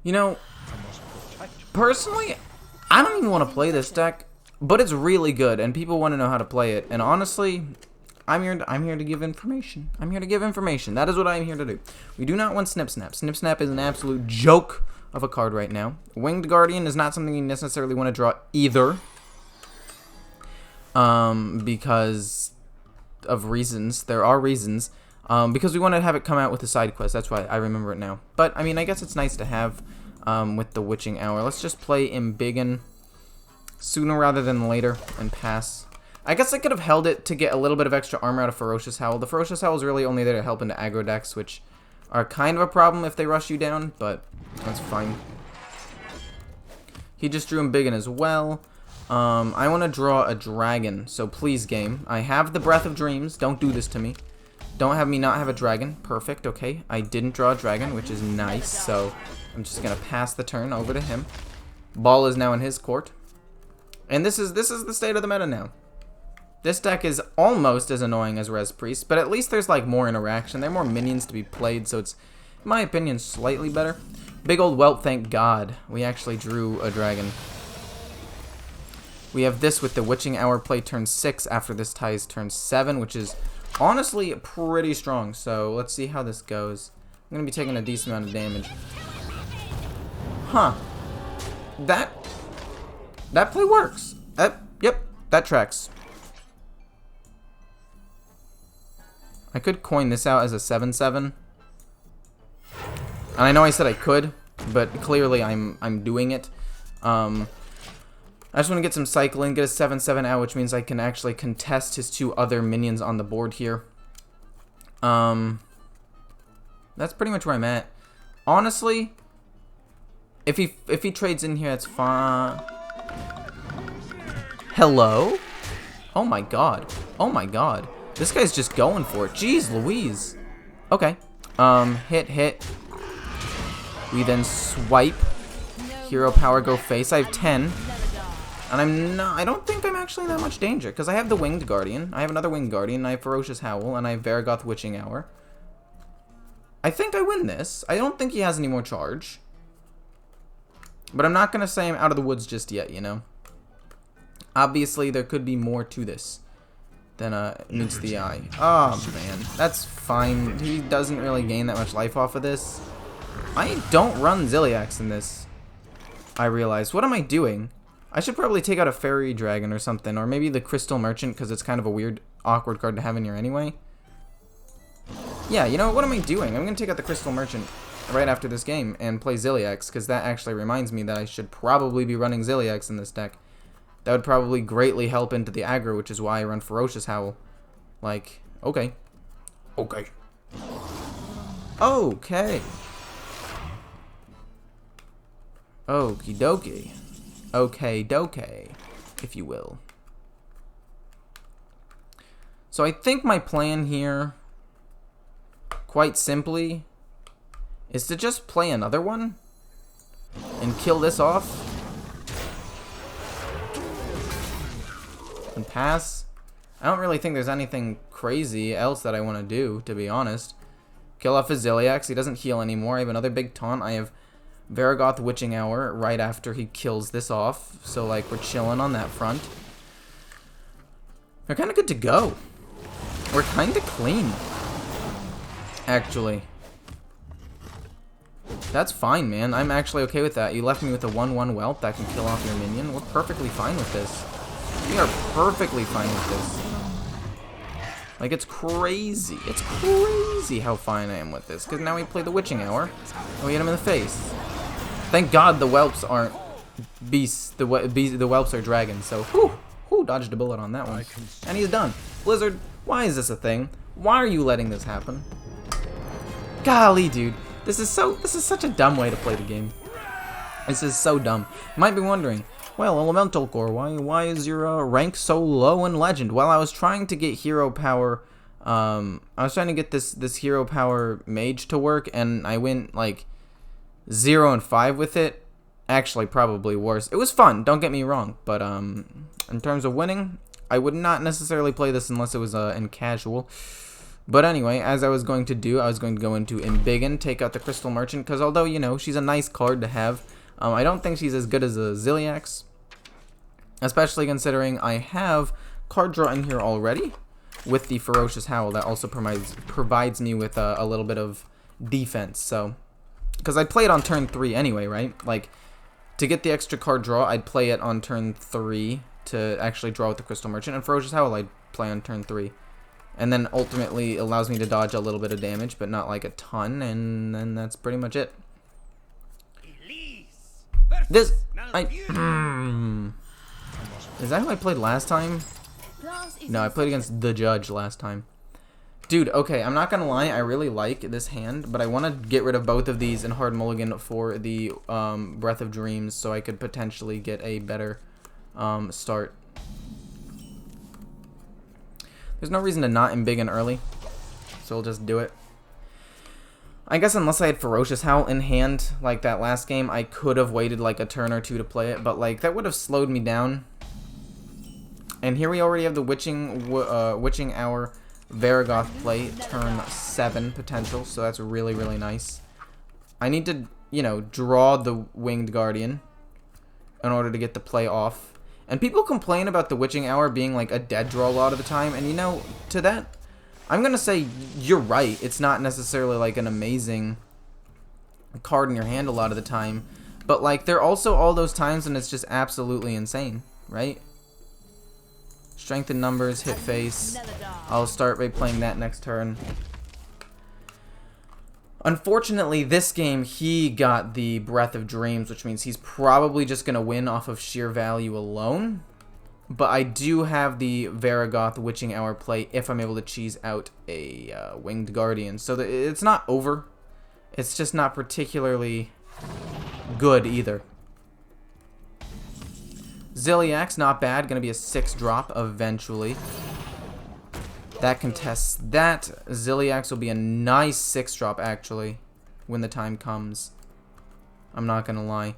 You know, personally, I don't even want to play this deck, but it's really good, and people want to know how to play it. And honestly, I'm here to give information. I'm here to give information. That is what I'm here to do. We do not want Snip Snap. Snip Snap is an absolute joke of a card right now. Winged Guardian is not something you necessarily want to draw either, because of reasons. There are reasons. Because we want to have it come out with a side quest. That's why I remember it now. But, I mean, I guess it's nice to have with the Witching Hour. Let's just play Embiggen sooner rather than later and pass. I guess I could have held it to get a little bit of extra armor out of Ferocious Howl. The Ferocious Howl is really only there to help into aggro decks, which are kind of a problem if they rush you down, but that's fine. He just drew Embiggen as well. I want to draw a dragon, so please, game. I have the Breath of Dreams. Don't do this to me. Don't have me not have a dragon. Perfect, okay. I didn't draw a dragon, which is nice, so I'm just going to pass the turn over to him. Ball is now in his court. And this is the state of the meta now. This deck is almost as annoying as Res Priest, but at least there's like more interaction. There are more minions to be played, so it's, in my opinion, slightly better. Big old whelp, thank God. We actually drew a dragon. We have this with the Witching Hour play turn 6 after this ties turn 7, which is honestly pretty strong. So let's see how this goes. I'm going to be taking a decent amount of damage. Huh. That play works. Yep, that tracks. I could coin this out as a 7/7. And I know I said I could, but clearly I'm doing it. I just want to get some cycling, get a 7/7 out, which means I can actually contest his 2 other minions on the board here. That's pretty much where I'm at. Honestly, if he trades in here, that's fine. Hello? Oh my god. Oh my god. This guy's just going for it. Jeez Louise. Okay. Hit. We then swipe. Hero power, go face. I have 10. And I don't think I'm actually in that much danger, because I have the Winged Guardian. I have another Winged Guardian, I have Ferocious Howl, and I have Varragoth Witching Hour. I think I win this. I don't think he has any more charge. But I'm not going to say I'm out of the woods just yet, you know? Obviously, there could be more to this than meets the eye. Oh, man. That's fine. He doesn't really gain that much life off of this. I don't run Ziliax in this, I realize. What am I doing? I should probably take out a Fairy Dragon or something, or maybe the Crystal Merchant, because it's kind of a weird, awkward card to have in here anyway. Yeah, you know, what am I doing? I'm going to take out the Crystal Merchant right after this game and play Ziliax, because that actually reminds me that I should probably be running Ziliax in this deck. That would probably greatly help into the aggro, which is why I run Ferocious Howl. Like, okay. Okay. Okay. Okie dokie. Okay dokie, if you will. So I think my plan here, quite simply, is to just play another one and kill this off and pass. I don't really think there's anything crazy else that I want to do, to be honest. Kill off his Ziliax. He doesn't heal anymore. I have another big taunt. I have Varragoth Witching Hour right after he kills this off. So, like, we're chilling on that front. We're kind of good to go. We're kind of clean, actually. That's fine, man. I'm actually okay with that. You left me with a 1/1 whelp that can kill off your minion. We're perfectly fine with this. We are perfectly fine with this. Like, it's crazy. It's crazy how fine I am with this. Because now we play the Witching Hour, and we hit him in the face. Thank God the whelps aren't beasts. The whelps are dragons. So, whew, dodged a bullet on that one. And he's done. Blizzard, why is this a thing? Why are you letting this happen? Golly, dude. This is such a dumb way to play the game. This is so dumb. You might be wondering, well, Elemental Core, why is your rank so low in Legend? Well, I was trying to get hero power. I was trying to get this hero power mage to work, and I went like 0 and 5 with it. Actually, probably worse. It was fun, don't get me wrong, but in terms of winning, I would not necessarily play this unless it was in casual. But anyway, as I was going to do, I was going to go into Embiggen, take out the Crystal Merchant, because although, you know, she's a nice card to have, I don't think she's as good as a Ziliax, especially considering I have card draw in here already with the Ferocious Howl that also provides me with a little bit of defense. So, because I'd play it on turn 3 anyway, right? Like, to get the extra card draw, I'd play it on turn 3 to actually draw with the Crystal Merchant, and Ferocious Howl I'd play on turn 3. And then ultimately allows me to dodge a little bit of damage, but not like a ton, and then that's pretty much it. This, is that who I played last time? No, I played against the Judge last time. Dude, okay, I'm not gonna lie, I really like this hand, but I want to get rid of both of these in Hard Mulligan for the Breath of Dreams, so I could potentially get a better start. There's no reason to not Embiggen early, so we'll just do it. I guess unless I had Ferocious Howl in hand, like that last game, I could have waited like a turn or two to play it, but like that would have slowed me down. And here we already have the Witching Hour Varragoth play, turn 7 potential, so that's really, really nice. I need to, you know, draw the Winged Guardian in order to get the play off. And people complain about the Witching Hour being like a dead draw a lot of the time, and you know, to that, I'm gonna say you're right. It's not necessarily like an amazing card in your hand a lot of the time, but like there are also all those times when it's just absolutely insane, right? Strength in numbers, hit face. I'll start by playing that next turn. Unfortunately, this game, he got the Breath of Dreams, which means he's probably just going to win off of sheer value alone. But I do have the Varragoth Witching Hour play if I'm able to cheese out a Winged Guardian. So it's not over. It's just not particularly good either. Ziliax, not bad. Going to be a 6-drop eventually. That contests that. Ziliax will be a nice 6-drop actually when the time comes. I'm not gonna lie.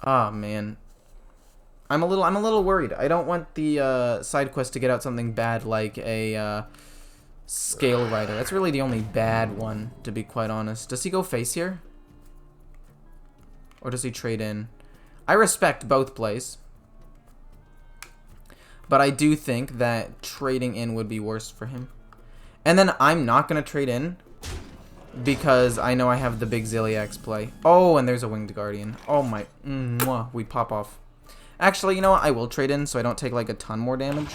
Ah, man. I'm a little worried. I don't want the side quest to get out something bad like a Scale Rider. That's really the only bad one, to be quite honest. Does he go face here? Or does he trade in? I respect both plays. But I do think that trading in would be worse for him. And then I'm not going to trade in because I know I have the big Ziliax play. Oh, and there's a Winged Guardian. Oh my, we pop off. Actually, you know what? I will trade in so I don't take like a ton more damage.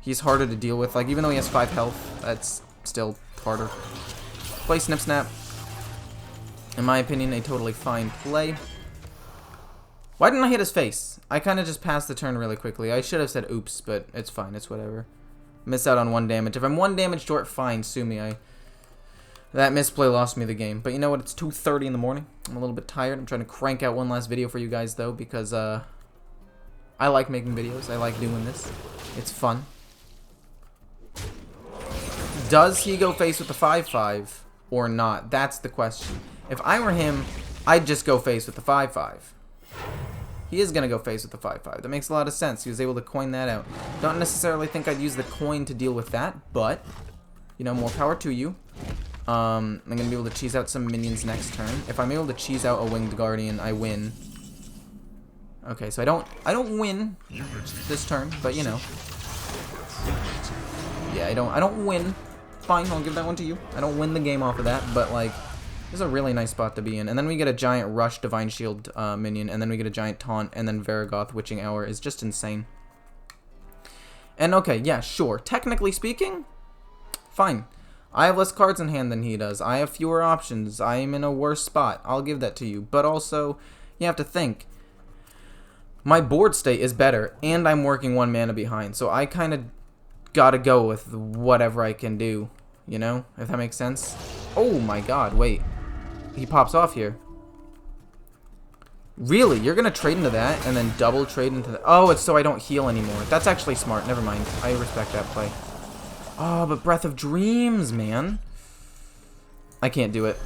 He's harder to deal with. Like, even though he has 5 health, that's still harder. Play Snip Snap. In my opinion, a totally fine play. Why didn't I hit his face? I kind of just passed the turn really quickly. I should have said oops, but it's fine. It's whatever. Miss out on 1 damage. If I'm 1 damage short, fine. Sue me. That misplay lost me the game. But you know what? It's 2:30 in the morning. I'm a little bit tired. I'm trying to crank out one last video for you guys, though, because I like making videos. I like doing this. It's fun. Does he go face with the 5/5 or not? That's the question. If I were him, I'd just go face with the 5/5. He is going to go face with the 5/5. That makes a lot of sense. He was able to coin that out. Don't necessarily think I'd use the coin to deal with that, but, you know, more power to you. I'm going to be able to cheese out some minions next turn. If I'm able to cheese out a Winged Guardian, I win. Okay, so I don't win this turn, but you know. Yeah, I don't win. Fine, I'll give that one to you. I don't win the game off of that, but like, this is a really nice spot to be in. And then we get a giant Rush Divine Shield minion, and then we get a giant Taunt, and then Varragoth Witching Hour is just insane. And okay, yeah, sure. Technically speaking, fine. I have less cards in hand than he does. I have fewer options. I am in a worse spot. I'll give that to you. But also, you have to think, my board state is better, and I'm working 1 mana behind. So I kind of gotta go with whatever I can do, you know? If that makes sense. Oh my god, wait. He pops off here. Really? You're gonna trade into that and then double trade into that? Oh, it's so I don't heal anymore. That's actually smart. Never mind. I respect that play. Oh, but Breath of Dreams, man. I can't do it.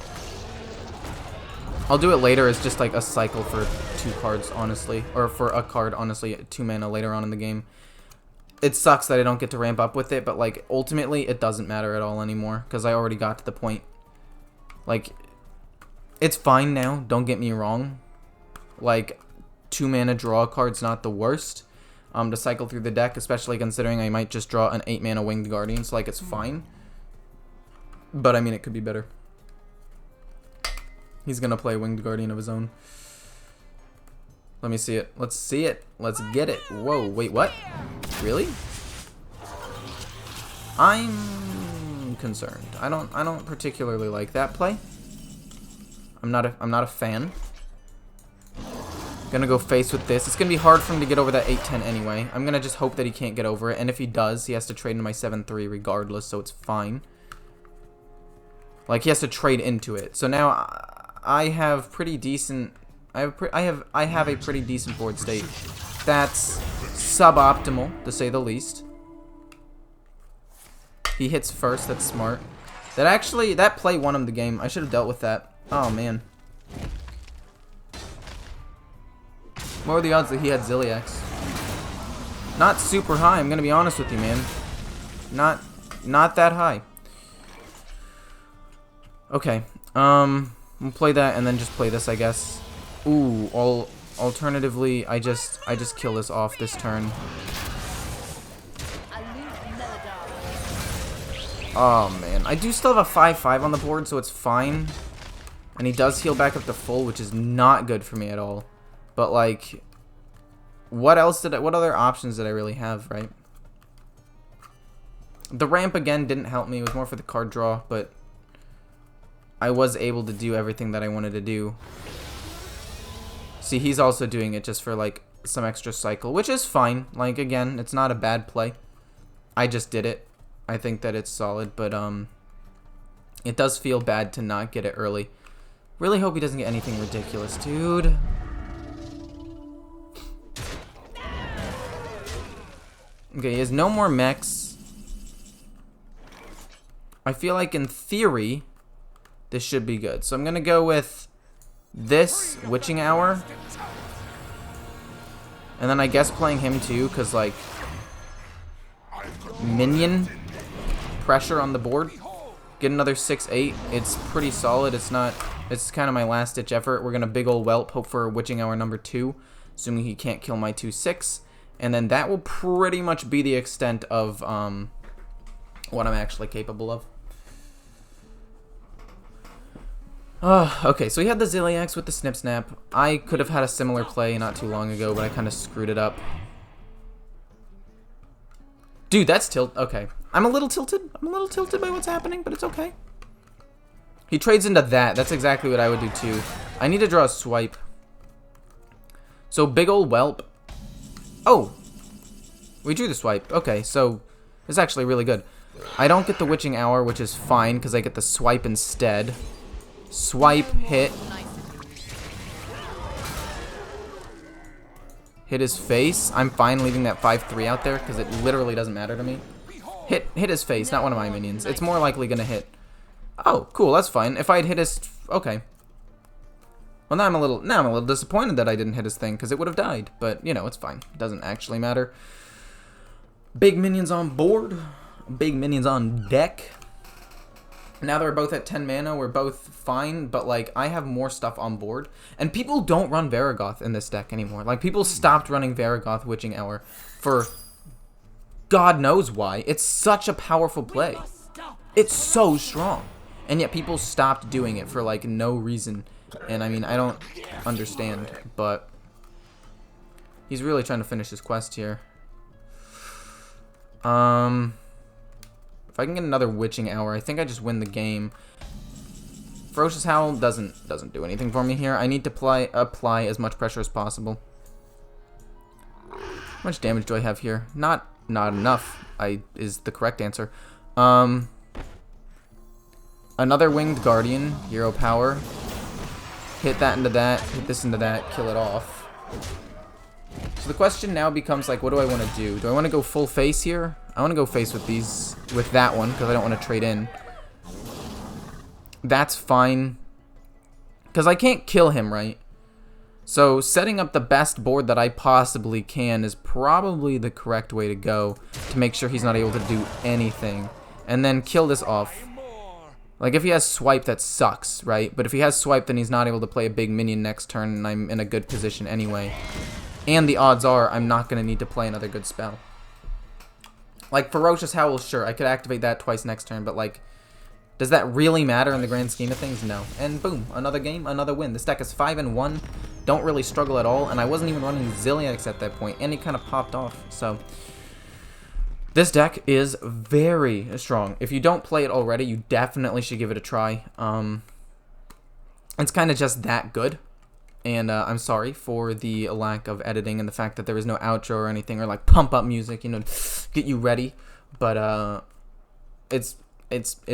I'll do it later as just like a cycle for 2 cards, honestly. Or for a card, honestly, 2 mana later on in the game. it sucks that I don't get to ramp up with it, but, like, ultimately, it doesn't matter at all anymore, because I already got to the point. Like, it's fine now, don't get me wrong. Like, 2-mana draw card's not the worst to cycle through the deck, especially considering I might just draw an 8-mana Winged Guardian, so, like, it's fine. But, I mean, it could be better. He's gonna play Winged Guardian of his own. Let me see it. Let's see it. Let's get it. Whoa, wait, what? Really? I'm concerned. I don't particularly like that play. I'm not a fan. Gonna go face with this. It's gonna be hard for him to get over that 8-10 anyway. I'm gonna just hope that he can't get over it, and if he does, he has to trade into my 7-3 regardless, so it's fine. Like, he has to trade into it. So now I have pretty decent. I have a pretty decent board state. That's suboptimal, to say the least. He hits first. That's smart. That play won him the game. I should have dealt with that. Oh man. What were the odds that he had Zilliax? Not super high. I'm gonna be honest with you, man. Not that high. Okay. We'll play that and then just play this, I guess. Ooh, alternatively, I just kill this off this turn. Oh man, I do still have a 5/5 on the board, so it's fine. And he does heal back up to full, which is not good for me at all. But like, what other options did I really have, right? The ramp again didn't help me. It was more for the card draw, but I was able to do everything that I wanted to do. See, he's also doing it just for, like, some extra cycle, which is fine. Like, again, it's not a bad play. I just did it. I think that it's solid, but, it does feel bad to not get it early. Really hope he doesn't get anything ridiculous, dude. Okay, he has no more mechs. I feel like, in theory, this should be good. So I'm gonna go with this Witching Hour, and then I guess playing him too, because like minion pressure on the board. Get another 6/8. It's pretty solid. It's kind of my last ditch effort. We're gonna big ol' whelp, hope for Witching Hour number 2, assuming he can't kill my 2/6, and then that will pretty much be the extent of what I'm actually capable of. Okay, so he had the Zilliax with the Snip Snap. I could have had a similar play not too long ago, but I kind of screwed it up. Dude, that's tilt. Okay. I'm a little tilted. I'm a little tilted by what's happening, but it's okay. He trades into that. That's exactly what I would do too. I need to draw a swipe. So, big ol' whelp. Oh! We drew the swipe. Okay, so it's actually really good. I don't get the Witching Hour, which is fine, because I get the swipe instead. Swipe, hit. Hit his face. I'm fine leaving that 5/3 out there because it literally doesn't matter to me. Hit his face, not one of my minions. It's more likely gonna hit. Oh, cool, that's fine. If I'd hit his, okay. Well, now I'm a little disappointed that I didn't hit his thing because it would have died. But you know, it's fine. It doesn't actually matter. Big minions on board. Big minions on deck. Now that we're both at 10 mana, we're both fine, but, like, I have more stuff on board. And people don't run Varragoth in this deck anymore. Like, people stopped running Varragoth Witching Hour for God knows why. It's such a powerful play. It's so strong. And yet people stopped doing it for, like, no reason. And, I mean, I don't understand, but he's really trying to finish his quest here. If I can get another Witching Hour, I think I just win the game. Ferocious Howl doesn't do anything for me here. I need to apply as much pressure as possible. How much damage do I have here? Not enough. Is the correct answer. Another Winged Guardian, hero power. Hit that into that, hit this into that, kill it off. So the question now becomes, like, what do I want to do? Do I want to go full face here? I want to go face with that one, because I don't want to trade in. That's fine. Because I can't kill him, right? So setting up the best board that I possibly can is probably the correct way to go to make sure he's not able to do anything. And then kill this off. Like, if he has swipe, that sucks, right? But if he has swipe, then he's not able to play a big minion next turn, and I'm in a good position anyway. And the odds are I'm not going to need to play another good spell. Like, Ferocious Howl, sure, I could activate that twice next turn, but, like, does that really matter in the grand scheme of things? No. And boom, another game, another win. This deck is 5-1, don't really struggle at all, and I wasn't even running Zilliax at that point, and he kind of popped off, so... This deck is very strong. If you don't play it already, you definitely should give it a try. It's kind of just that good. And I'm sorry for the lack of editing and the fact that there was no outro or anything, or like pump up music, you know, get you ready. But it's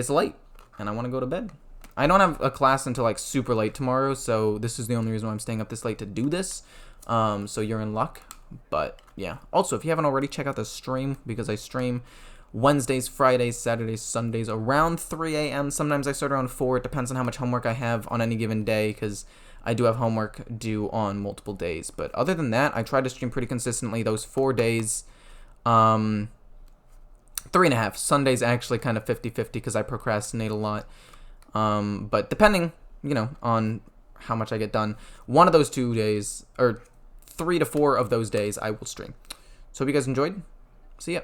late, and I want to go to bed. I don't have a class until like super late tomorrow, so this is the only reason why I'm staying up this late to do this. So you're in luck. But yeah, also if you haven't already, check out the stream, because I stream Wednesdays, Fridays, Saturdays, Sundays around 3 a.m. Sometimes I start around 4. It depends on how much homework I have on any given day, because I do have homework due on multiple days. But other than that, I try to stream pretty consistently those 4 days. 3.5. Sundays actually kind of 50-50 because I procrastinate a lot. But depending, you know, on how much I get done, one of those 2 days, or 3 to 4 of those days, I will stream. So hope you guys enjoyed. See ya.